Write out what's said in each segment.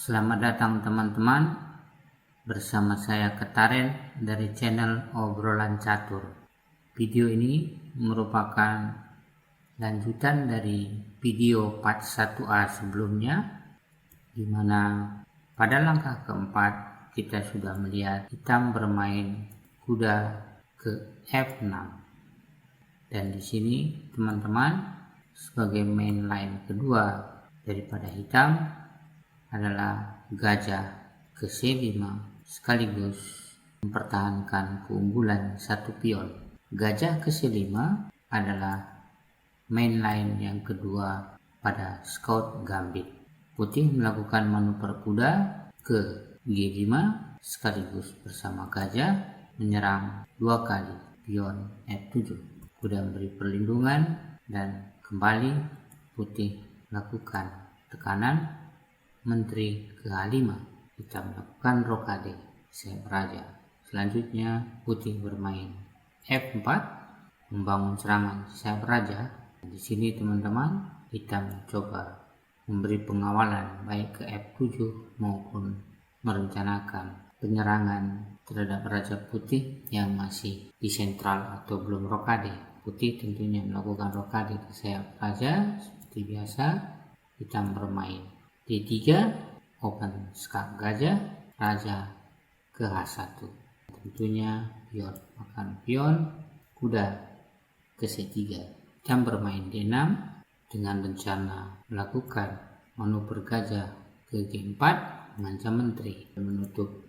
Selamat datang teman-teman, bersama saya Ketaren dari channel Obrolan Catur. Video ini merupakan lanjutan dari video part 1A sebelumnya, di mana pada langkah keempat kita sudah melihat hitam bermain kuda ke F6. Dan di sini teman-teman, sebagai main line kedua daripada hitam adalah gajah ke C5 sekaligus mempertahankan keunggulan satu pion. Gajah ke C5 adalah main line yang kedua pada Scout Gambit. Putih melakukan manuver kuda ke G5 sekaligus bersama gajah menyerang dua kali pion F7. Kuda memberi perlindungan dan kembali putih melakukan tekanan menteri ke H5. Kita melakukan rokade sayap raja. Selanjutnya putih bermain F4 membangun serangan sayap raja. Di sini teman-teman, hitam coba memberi pengawalan baik ke F7 maupun merencanakan penyerangan terhadap raja putih yang masih di sentral atau belum rokade. Putih tentunya melakukan rokade ke sayap raja seperti biasa. Hitam bermain D3, open skak gajah, raja ke H1. Tentunya pion makan pion, kuda ke C3. Hitam bermain D6 dengan rencana melakukan manuver gajah ke G4 mengancam menteri, menutup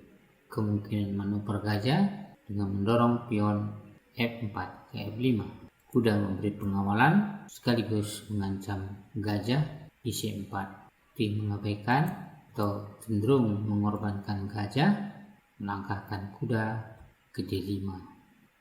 kemungkinan manuver gajah dengan mendorong pion F4 ke F5. Kuda memberi pengawalan sekaligus mengancam gajah di C4. Putih mengabaikan atau cenderung mengorbankan gajah, melangkahkan kuda ke D5.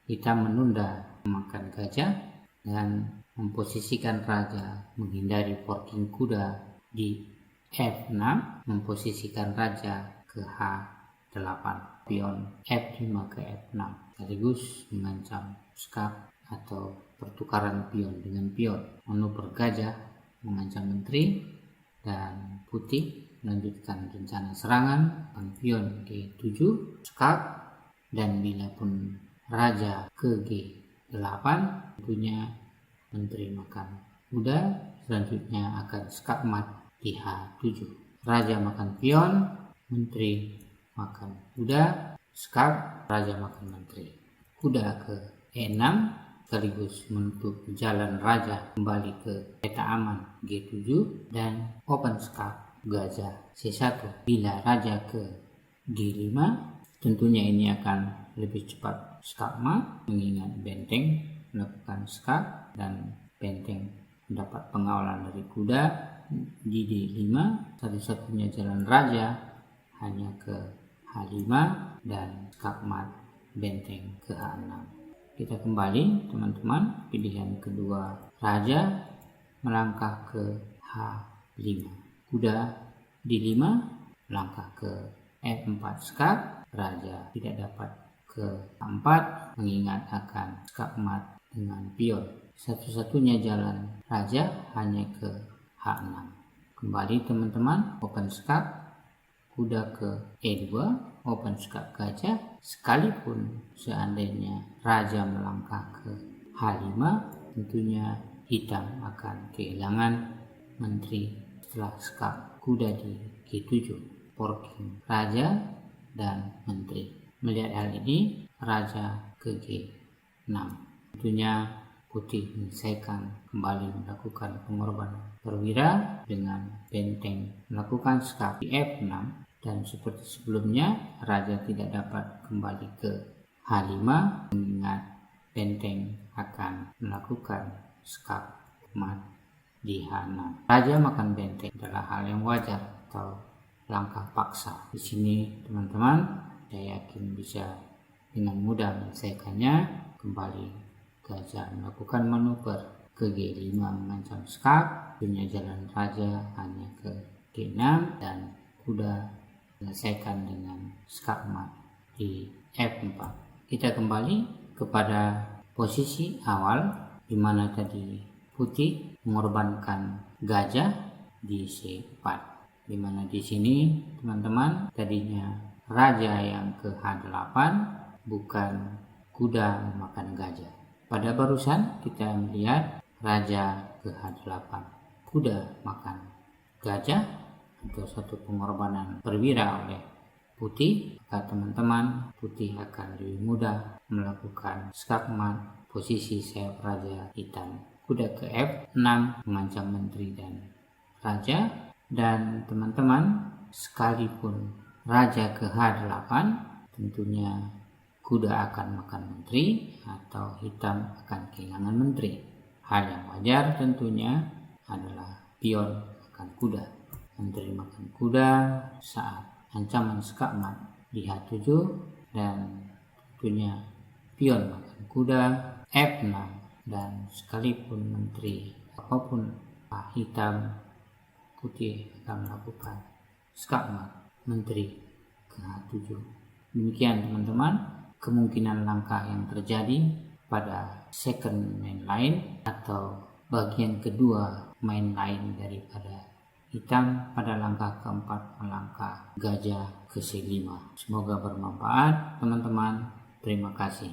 Hitam menunda memakan gajah dan memposisikan raja menghindari forking kuda di F6, memposisikan raja ke H8, pion F5 ke F6, sekaligus mengancam skak atau pertukaran pion dengan pion. Manuver gajah mengancam menteri dan putih melanjutkan rencana serangan pion G7 skak, dan bila pun raja ke G8 tentunya menteri makan kuda, selanjutnya akan skak mat di H7. Raja makan pion, menteri makan kuda, skak, raja makan menteri. Kuda ke E6 sekaligus menutup jalan raja kembali ke peta aman G7 dan open skak gajah C1. Bila raja ke G5 tentunya ini akan lebih cepat skak mat, mengingat benteng melakukan skak dan benteng mendapat pengawalan dari kuda di D5. Satu-satunya jalan raja hanya ke H5 dan skak mat benteng ke H6. Kita kembali teman-teman, pilihan kedua raja melangkah ke H5. Kuda D5 melangkah ke F4 skak, raja tidak dapat ke H4 mengingat akan skak mat dengan pion. Satu-satunya jalan raja hanya ke H6. Kembali teman-teman, open skak, kuda ke E2, open skak gajah. Sekalipun seandainya raja melangkah ke H5, tentunya hitam akan kehilangan menteri setelah skak kuda di G7, forking raja dan menteri. Melihat hal ini, raja ke G6. Tentunya putih menyelesaikan kembali melakukan pengorbanan perwira dengan benteng melakukan skak di F6. Dan seperti sebelumnya, raja tidak dapat kembali ke H5 mengingat benteng akan melakukan skak mat di H6. Raja makan benteng adalah hal yang wajar atau langkah paksa. Di sini teman-teman, saya yakin bisa dengan mudah menyelesaikannya. Kembali gajah melakukan manuver ke G5 mengancam skak, punya jalan raja hanya ke G6 dan kuda selesaikan dengan skak mat di F4. Kita kembali kepada posisi awal di mana tadi putih mengorbankan gajah di C4. di mana di sini teman-teman tadinya raja yang ke H8 bukan kuda memakan gajah. Pada barusan kita melihat raja ke H8 kuda makan gajah, atau satu pengorbanan perwira oleh putih, maka teman-teman putih akan lebih mudah melakukan skakmat posisi sayap raja hitam. Kuda ke F6 mengancam menteri dan raja, dan teman-teman sekalipun raja ke H8 tentunya kuda akan makan menteri atau hitam akan kehilangan menteri. Hal yang wajar tentunya adalah pion makan kuda. Menteri makan kuda saat ancaman skakmat di H7, dan tentunya pion makan kuda F6, dan sekalipun menteri apapun hitam putih akan melakukan skakmat menteri ke H7. Demikian teman-teman kemungkinan langkah yang terjadi pada second main line atau bagian kedua main line daripada hitam pada langkah keempat melangkah gajah ke C5. Semoga bermanfaat teman-teman. Terima kasih.